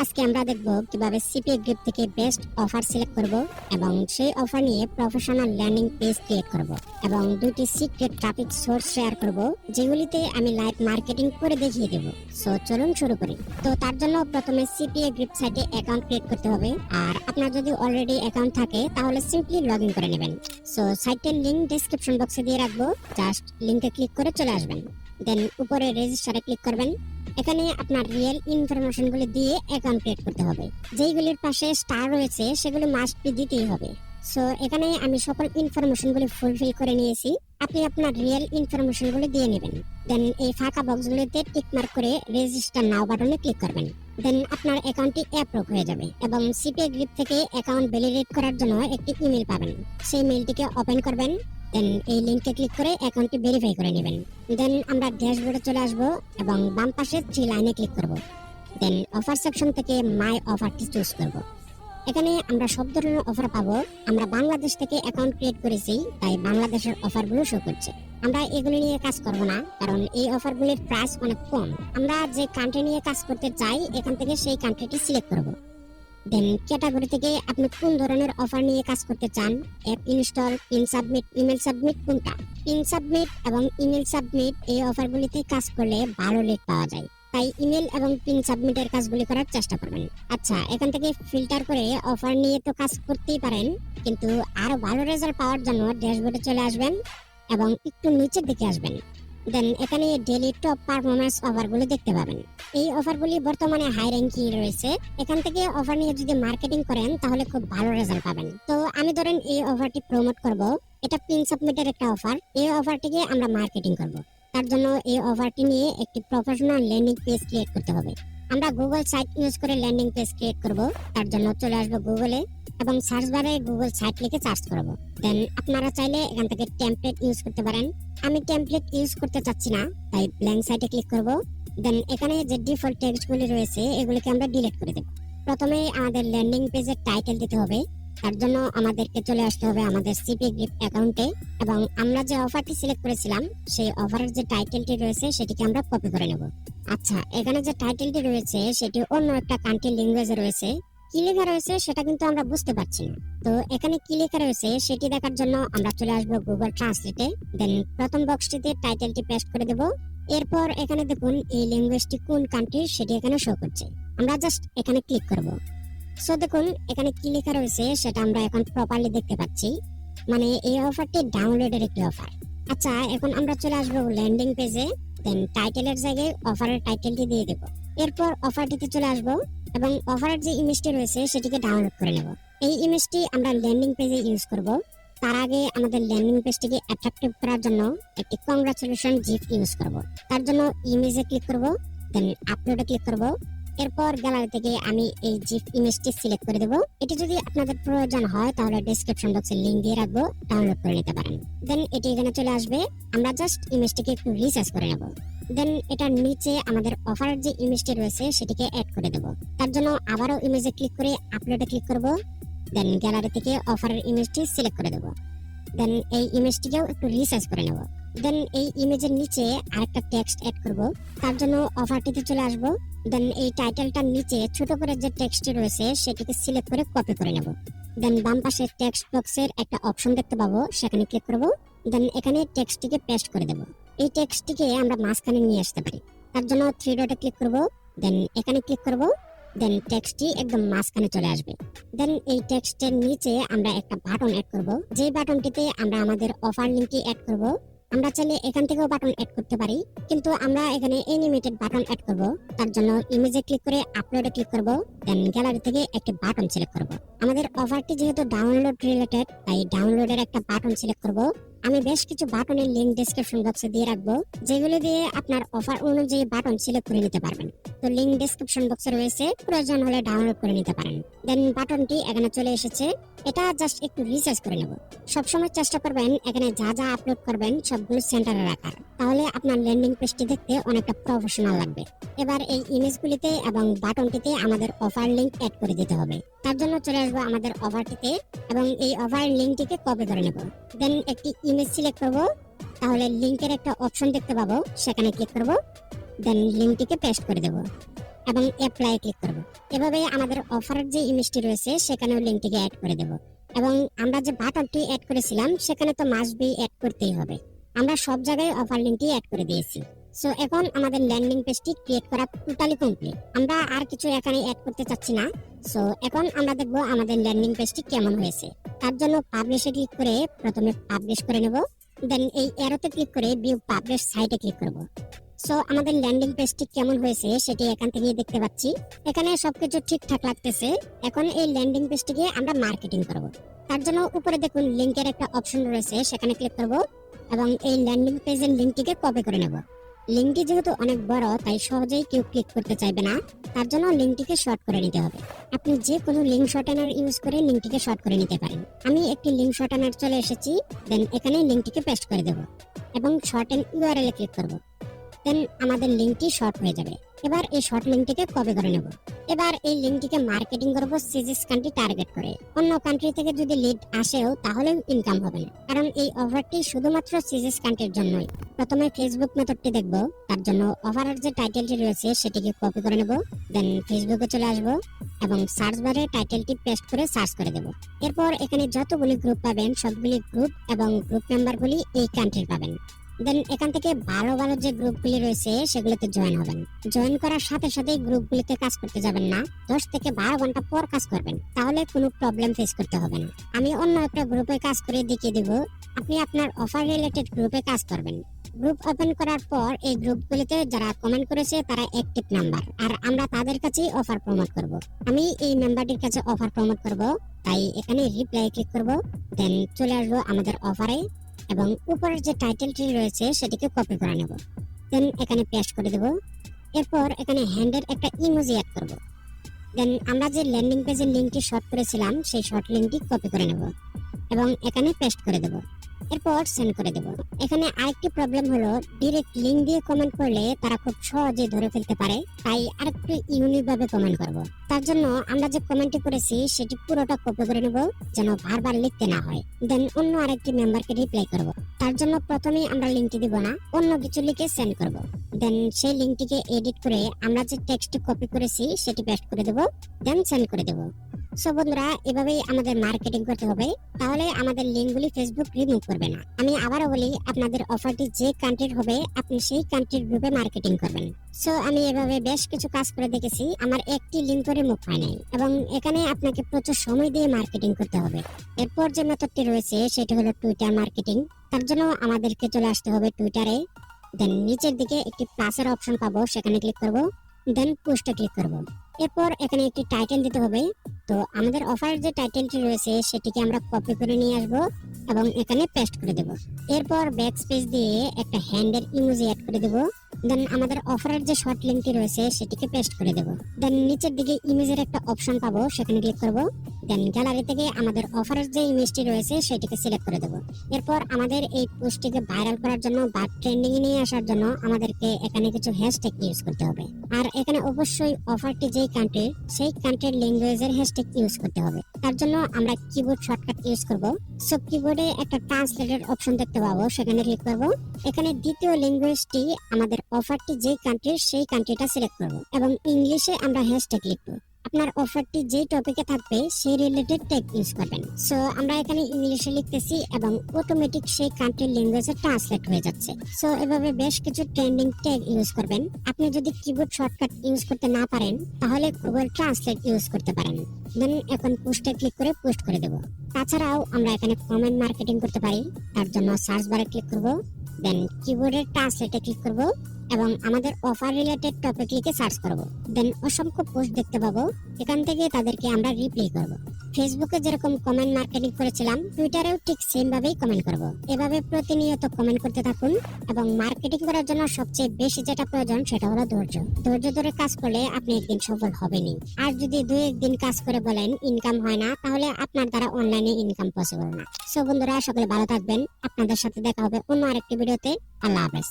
আজকে আমরা দেখব কিভাবে সিপিএ গ্রিপ থেকে বেস্ট অফার সিলেক্ট করব এবং সেই অফার নিয়ে প্রফেশনাল ল্যান্ডিং পেজ ক্রিয়েট করব এবং দুটি সিক্রেট ট্রাফিক সোর্স শেয়ার করব যেগুলিতে আমি লাইভ মার্কেটিং করে দেখিয়ে দেব। সো চলুন শুরু করি। তো তার জন্য প্রথমে সিপিএ গ্রিপ সাইটে অ্যাকাউন্ট ক্রিয়েট করতে হবে, আর আপনার যদি অলরেডি অ্যাকাউন্ট থাকে তাহলে সিম্পলি লগইন করে নেবেন। সো সাইটের লিংক ডেসক্রিপশন বক্সে দিয়ে রাখবো, জাস্ট লিংকে ক্লিক করে চলে আসবেন। দেন উপরে রেজিস্টারে ক্লিক করবেন। এখানে আপনার রিয়েল ইনফরমেশনগুলো দিয়ে অ্যাকাউন্ট ক্রিয়েট করতে হবে। যেইগুলির পাশে স্টার রয়েছে সেগুলো মাস্ট বি দিতেই হবে। সো এখানে আমি সকল ইনফরমেশনগুলো ফুলফিল করে নিয়েছি। আপনি আপনার রিয়েল ইনফরমেশনগুলো দিয়ে নেবেন। দেন এই ফাঁকা বক্সগুলোতে টিক মার্ক করে রেজিস্টার নাও বাটনে ক্লিক করবেন। দেন আপনার অ্যাকাউন্টটি অ্যাপ্রুভ হয়ে যাবে এবং সিপিএ গ্রিপ থেকে অ্যাকাউন্ট ভ্যালিডেট করার জন্য একটি ইমেল পাবেন। সেই মেইলটিকে ওপেন করবেন। দেন এই লিংকে ক্লিক করে অ্যাকাউন্টটি ভেরিফাই করে নেবেন। দেন আমরা ড্যাশবোর্ডে চলে আসব এবং বাম পাশে 3 লাইনে ক্লিক করব। দেন অফার সেকশন থেকে মাই অফারটি চুজ করব। এখানে আমরা সব ধরনের অফার পাবো। আমরা বাংলাদেশ থেকে অ্যাকাউন্ট ক্রিয়েট করেছি, তাই বাংলাদেশের অফারগুলো শো করছে। আমরা এগুলো নিয়ে কাজ করব না, কারণ এই অফারগুলির প্রাইস অনেক কম। আমরা যে কান্ট্রি নিয়ে কাজ করতে চাই এখান থেকে সেই কান্ট্রিটি সিলেক্ট করব। দেন ক্যাটাগরি থেকে আপনি কোন ধরনের অফার নিয়ে কাজ করতে চান, app install, pin submit, email submit, কোনটা। পিন সাবমিট এবং ইমেল সাবমিট এই অফারগুলিতে কাজ করলে ভালো রেট পাওয়া যায়, তাই ইমেল এবং পিন সাবমিটের কাজগুলি করার চেষ্টা করবেন। আচ্ছা, এখান থেকে ফিল্টার করে অফার নিয়ে তো কাজ করতেই পারেন, কিন্তু আরো ভালো রেজাল্ট পাওয়ার জন্য ড্যাশবোর্ডে চলে আসবেন এবং একটু নিচের দিকে আসবেন। দেন এখানে ডেইলি টপ পারফরম্যান্স অফারগুলো দেখতে পাবেন। এই অফারগুলি বর্তমানে হাই র্যাঙ্কিং রয়েছে। এখান থেকে অফার নিয়ে যদি মার্কেটিং করেন তাহলে খুব ভালো রেজাল্ট পাবেন। তো আমি ধরেন এই অফারটি প্রমোট করব। এটা পিন সাবমিটের একটা অফার। এই অফারটিকে আমরা মার্কেটিং করব। তার জন্য এই অফারটি নিয়ে একটি প্রফেশনাল ল্যান্ডিং পেজ ক্রিয়েট করতে হবে। আমরা গুগল সাইট ইউজ করে ল্যান্ডিং পেজ ক্রিয়েট করব। তার জন্য চলে আসবো গুগলে এবং সার্চ বারে গুগল সাইট লিখে সার্চ করব। দেন আপনারা চাইলে এখান থেকে টেমপ্লেট ইউজ করতে পারেন। আমি টেমপ্লেট ইউজ করতে চাচ্ছি না, তাই ব্ল্যাঙ্ক সাইটে ক্লিক করব। দেন এখানে যে ডিফল্ট টেক্সটগুলি রয়েছে এগুলিকে আমরা ডিলিট করে দেব। প্রথমে আমাদের ল্যান্ডিং পেজের টাইটেল দিতে হবে। তার জন্য আমাদেরকে চলে আসতে হবে আমাদের সিপিএ গ্রিপ অ্যাকাউন্টে এবং আমরা যে অফারটি সিলেক্ট করেছিলাম সেই অফারের যে টাইটেলটি রয়েছে সেটিকে আমরা কপি করে নেব। আচ্ছা, এখানে যে টাইটেলটি রয়েছে সেটি অন্য একটা কান্ট্রি ল্যাঙ্গুয়েজে রয়েছে। কি লেখা রয়েছে সেটা কিন্তু আমরা বুঝতে পারছি না। তো এখানে কি লেখা রয়েছে সেটি দেখার জন্য আমরা চলে আসবো গুগল ট্রান্সলেটে। দেন প্রথম বক্সটিতে টাইটেলটি পেস্ট করে দেব। এরপর এখানে দেখুন এই ল্যাঙ্গুয়েজটি কোন কান্ট্রির সেটি এখানে শো করছে। আমরা জাস্ট এখানে ক্লিক করব। সো দেখুন এখানে কি লেখা রয়েছে সেটা আমরা এখন প্রপারলি দেখতে পাচ্ছি। মানে এই অফারটি ডাউনলোডের একটি অফার। আচ্ছা, এখন আমরা চলে আসবো ল্যান্ডিং পেজে। দেন টাইটেলের জায়গায় অফারের টাইটেলটি দিয়ে দেব। এরপর অফারটিতে চলে আসবো এবং অফারের যে ইমেজটি রয়েছে সেটিকে ডাউনলোড করে নেব। এই ইমেজটি আমরা ল্যান্ডিং পেজে ইউজ করব। তার আগে আমাদের ল্যান্ডিং পেজটিকে অ্যাট্রাকটিভ করার জন্য একটি কংগ্রাচুলেশন জিফ ইউজ করব। তার জন্য ইমেজে ক্লিক করব, দেন আপলোডে ক্লিক করব। এরপর গ্যালারি থেকে আমি এই জিফ ইমেজটি সিলেক্ট করে দেব। এটি যদি আপনাদের প্রয়োজন হয় তাহলে ডেসক্রিপশন বক্সে লিংক দিয়ে রাখবো, ডাউনলোড করে নিতে পারেন। দেন এটি এখানে চলে আসবে। আমরা জাস্ট ইমেজটিকে একটু রিসার্চ করে নেব। দেন এটার নিচে আমাদের অফারের যে ইমেজটি রয়েছে সেটিকে অ্যাড করে দেব। তার জন্য আবারও ইমেজে ক্লিক করে আপলোডে ক্লিক করব। দেন গ্যালারি থেকে অফারের ইমেজটি সিলেক্ট করে দেব। দেন এই ইমেজটিকেও একটু রিসার্চ করে নেব। দেন এই ইমেজের নিচে আরেকটা টেক্সট অ্যাড করব। তার জন্য অফারটিতে চলে আসব। দেন এই টাইটেলটার নিচে ছোট করে যে টেক্সটটি রয়েছে সেটিকে সিলেক্ট করে কপি করে নেব। দেন বাম পাশে টেক্সট বক্সের একটা অপশন দেখতে পাবো, সেখানে ক্লিক করব। দেন এখানে টেক্সটটিকে পেস্ট করে দেব। এই টেক্সটটিকে আমরা মাঝখানে নিয়ে আসতে পারি। তার জন্য 3 ডটে ক্লিক করব। দেন এখানে ক্লিক করব। দেন টেক্সটটি একদম মাঝখানে চলে আসবে। দেন এই টেক্সটের নিচে আমরা একটা বাটন অ্যাড করব। যে বাটনটিতে আমরা আমাদের অফার লিংকটি অ্যাড করব। আমরা চাইলে এখান থেকেও বাটন অ্যাড করতে পারি, কিন্তু আমরা এখানে অ্যানিমেটেড বাটন অ্যাড করব। তার জন্য ইমেজে ক্লিক করে আপলোডে ক্লিক করব। দেন গ্যালারি থেকে একটি বাটন সিলেক্ট করব। আমাদের অফারটি যেহেতু ডাউনলোড রিলেটেড, তাই ডাউনলোডের একটা বাটন সিলেক্ট করব। আমি বেশ কিছু বাটনের লিংক ডেসক্রিপশন বক্সে দিয়ে রাখবো, যেগুলো দিয়ে আপনার অফার অনুযায়ী বাটন সিলেক্ট করে নিতে পারবেন। তো লিংক ডেসক্রিপশন বক্সে রয়েছে, প্রয়োজন হলে ডাউনলোড করে নিতে পারেন। দেন বাটনটি এখানে চলে এসেছে। এটা জাস্ট একটু রিসার্চ করে নেব। সবসময় চেষ্টা করবেন এখানে যা যা আপলোড করবেন সবগুলো সেন্টারে রাখার, তাহলে আপনার ল্যান্ডিং পেজটি দেখতে অনেকটা প্রফেশনাল লাগবে। এবার এই ইমেজগুলিতে এবং বাটনটিতে আমাদের অফার লিংক অ্যাড করে দিতে হবে। তার জন্য চলে আসবো আমাদের অফারটিতে এবং এই অফার লিংকটিকে কপি করে নেব। দেন একটি ইমেজ সিলেক্ট করব। তাহলে লিংকের একটা অপশন দেখতে পাবো, সেখানে ক্লিক করব। দেন লিংকটিকে পেস্ট করে দেব। এবং অ্যাপ্লাই ক্লিক করব। এভাবে আমাদের অফারের যে ইমেজটি রয়েছে সেখানেও লিঙ্কটিকে অ্যাড করে দেব। এবং আমরা যে বাটনটি অ্যাড করেছিলাম সেখানে তো মাস্ট বি অ্যাড করতেই হবে। আমরা সব জায়গায় অফার লিঙ্কটি অ্যাড করে দিয়েছি। সো এখন আমাদের ল্যান্ডিং পেজটি ক্রিয়েট করা টোটালি কমপ্লিট। আমরা আর কিছু এখানে অ্যাড করতে চাচ্ছি না। সো এখন আমরা দেখব আমাদের ল্যান্ডিং পেজটি কেমন হয়েছে। তার জন্য পাবলিশে ক্লিক করে প্রথমে পাবলিশ করে নেব। দেন এই অ্যারোতে ক্লিক করে ভিউ পাবলিশ সাইটে ক্লিক করব। সো আমাদের ল্যান্ডিং পেজটি কেমন হয়েছে সেটি এখান থেকে দেখতে পাচ্ছি। এখানে সবকিছু ঠিকঠাক লাগতেছে। এখন এই ল্যান্ডিং পেজটিকে আমরা মার্কেটিং করব। তার জন্য উপরে দেখুন লিংকের একটা অপশন রয়েছে, সেখানে ক্লিক করব এবং এই ল্যান্ডিং পেজের লিংকটিকে কপি করে নেব। লিংকটি যেহেতু অনেক বড় তাই সহজেই কেউ ক্লিক করতে চাইবে না, তার জন্য লিংকটিকে শর্ট করে নিতে হবে। আপনি যে কোনো লিংক শর্টেনার ইউজ করে লিংকটিকে শর্ট করে নিতে পারেন। আমি একটি লিংক শর্টেনার চলে এসেছি। দেন এখানে লিংকটিকে পেস্ট করে দেব এবং শর্টেন ইউআরএল এ ক্লিক করব। দেন আমাদের লিংকটি শর্ট হয়ে যাবে। এবার এই শর্ট লিংকটিকে কপি করে নেব। এবার এই লিংকটিকে মার্কেটিং করব সিজিএস কান্ট্রি টার্গেট করে। অন্য কান্ট্রি থেকে যদি লিড আসেও তাহলেও ইনকাম হবে না, কারণ এই অফারটি শুধুমাত্র সিজিএস কান্ট্রির জন্যই। প্রথমে ফেসবুক মেথডটি দেখব। তার জন্য অফারের যে টাইটেলটি রয়েছে সেটিকে কপি করে নেব। দেন ফেসবুকে চলে আসব এবং সার্চ বারে টাইটেলটি পেস্ট করে সার্চ করে দেব। এরপর এখানে যতগুলি গ্রুপ পাবেন সবগুলি গ্রুপ এবং গ্রুপ মেম্বারগুলি এই কান্ট্রির পাবেন। দেন এখান থেকে ভালো ভালো যে গ্রুপগুলি রয়েছে সেগুলোতে জয়েন হবেন। জয়েন করার সাথে সাথে গ্রুপগুলিতে কাজ করতে যাবেন না, 10 থেকে 12 ঘন্টা পর কাজ করবেন, তাহলে কোনো প্রবলেম ফেস করতে হবে না। আমি অন্য একটা গ্রুপে কাজ করে দেখিয়ে দেব। আপনি আপনার অফার রিলেটেড গ্রুপে কাজ করবেন। গ্রুপ ওপেন করার পর এই গ্রুপগুলিতে যারা কমেন্ট করেছে তারা অ্যাক্টিভ নাম্বার, আর আমরা তাদের কাছেই অফার প্রমোট করব। আমি এই মেম্বারটির কাছে অফার প্রমোট করব, তাই এখানে রিপ্লাই ক্লিক করব। দেন চলে আসবো আমাদের অফারে এবং উপরের যে টাইটেলটি রয়েছে সেটিকে কপি করে নেব। দেন এখানে পেস্ট করে দেব। এরপর এখানে হ্যান্ডের একটা ইমোজি অ্যাড করব। দেন আমরা যে ল্যান্ডিং পেজের লিংকটি শর্ট করেছিলাম সেই শর্ট লিংকটি কপি করে নেব এবং এখানে পেস্ট করে দেব। এরপর সেন্ড করে দেব। এখানে আরেকটি প্রবলেম হলো ডাইরেক্ট লিংক দিয়ে কমেন্ট করলে তারা খুব সহজে ধরে ফেলতে পারে, তাই আরেকটু ইউনিক ভাবে কমেন্ট করব। তার জন্য আমরা যে কমেন্টটি করেছি সেটি পুরোটা কপি করে নেব যেন বারবার লিখতে না হয়। দেন অন্য আরেকটি মেম্বারকে রিপ্লাই করব। তার জন্য প্রথমেই আমরা লিংকটি দিব না, অন্য কিছু লিখে সেন্ড করব। দেন সেই লিংকটিকে এডিট করে আমরা যে টেক্সটটি কপি করেছি সেটি পেস্ট করে দেব। দেন সেন্ড করে দেব। সো বন্ধুরা, এভাবেই আমাদের মার্কেটিং করতে হবে, তাহলে আমাদের লিংকগুলি ফেসবুক রিমুভ করবে না। আমি আবারও বলি, আপনাদের অফারটি যে কান্ট্রির হবে আপনি সেই কান্ট্রির গ্রুপে মার্কেটিং করবেন। সো আমি এভাবে বেশ কিছু কাজ করে দেখেছি, আমার একটি লিংক রিমুভ হয় নাই। এবং এখানে আপনাকে প্রচুর সময় দিয়ে মার্কেটিং করতে হবে। এরপর যে মেথডটি রয়েছে সেটি হলো টুইটার মার্কেটিং। তার জন্য আমাদেরকে চলে আসতে হবে টুইটারে। দেন নিচের দিকে একটি প্লাসের অপশন পাবো, সেখানে ক্লিক করব। দেন পোস্টে ক্লিক করব। এরপর এখানে একটি টাইটেল দিতে হবে। তো আমাদের অফারের যে টাইটেলটি রয়েছে সেটিকে আমরা কপি করে নিয়ে আসব এবং এখানে পেস্ট করে দেব। এরপর ব্যাক স্পেস দিয়ে একটা হ্যান্ডের ইমোজি অ্যাড করে দেব। দেন আমাদের অফারের যে শর্ট লিংকটি রয়েছে সেটিকে পেস্ট করে দেব। দেন নিচের দিকে ইমেজের একটা অপশন পাবো, সেখানে ক্লিক করব। দেন গ্যালারি থেকে আমাদের অফারের যে ইমেজটি রয়েছে সেটিকে সিলেক্ট করে দেব। এরপর আমাদের এই পোস্টটিকে ভাইরাল করার জন্য বা ট্রেন্ডিং এ নিয়ে আসার জন্য আমাদেরকে এখানে কিছু হ্যাশট্যাগ ইউজ করতে হবে। আর এখানে অবশ্যই অফারটি যেই কান্ট্রির সেই কান্ট্রির ল্যাঙ্গুয়েজের হ্যাশট্যাগ ইউজ করতে হবে। তার জন্য আমরা কিবোর্ড শর্টকাট ইউজ করব। সো কিবোর্ডে একটা ট্রান্সলেটের অপশন দেখতে পাবো, সেখানে ক্লিক করব। এখানে দ্বিতীয় ল্যাঙ্গুয়েজটি আমাদের অফারটি যেই কান্ট্রির সেই কান্ট্রিটা সিলেক্ট করব এবং ইংলিশে আমরা হ্যাশট্যাগ লিখব। আপনার অফারটি যেই টপিকে থাকবে সেই রিলেটেড ট্যাগ ইউজ করবেন। সো আমরা এখানে ইংলিশে লিখতেছি এবং অটোমেটিক সেই কান্ট্রির ল্যাঙ্গুয়েজে ট্রান্সলেট হয়ে যাচ্ছে। সো এভাবে বেশ কিছু ট্রেন্ডিং ট্যাগ ইউজ করবেন। আপনি যদি কিবোর্ড শর্টকাট ইউজ করতে না পারেন তাহলে গুগল ট্রান্সলেট ইউজ করতে পারেন। দেন এখন পোস্টে ক্লিক করে পোস্ট করে দেব। তাছাড়াও আমরা এখানে কমেন্ট মার্কেটিং করতে পারি। তার জন্য সার্চ বারে ক্লিক করব। দেন কিবোর্ডের ট্রান্সলেটে ক্লিক করব এবং আমাদের অফার রিলেটেড টপিক লিখে সার্চ করব। দেন অসংখ্য পোস্ট দেখতে পাবো, এখান থেকে তাদেরকে আমরা রিপ্লাই করব। ফেসবুকে যেরকম কমেন্ট মার্কেটিং করেছিলাম টুইটারেও ঠিক সেম ভাবেই কমেন্ট করব। এভাবে প্রতিনিয়ত কমেন্ট করতে থাকুন এবং মার্কেটিং করার জন্য সবচেয়ে বেশি যেটা প্রয়োজন সেটা হলো ধৈর্য। ধৈর্য ধরে কাজ করলে আপনি একদিন সফল হবেনই। আর যদি 2-1 দিন কাজ করে বলেন ইনকাম হয় না, তাহলে আপনার দ্বারা অনলাইনে ইনকাম পসিবল না। সো বন্ধুরা, সকলে ভালো থাকবেন। আপনাদের সাথে দেখা হবে অন্য আরেকটি ভিডিওতে। আল্লাহ হাফেজ।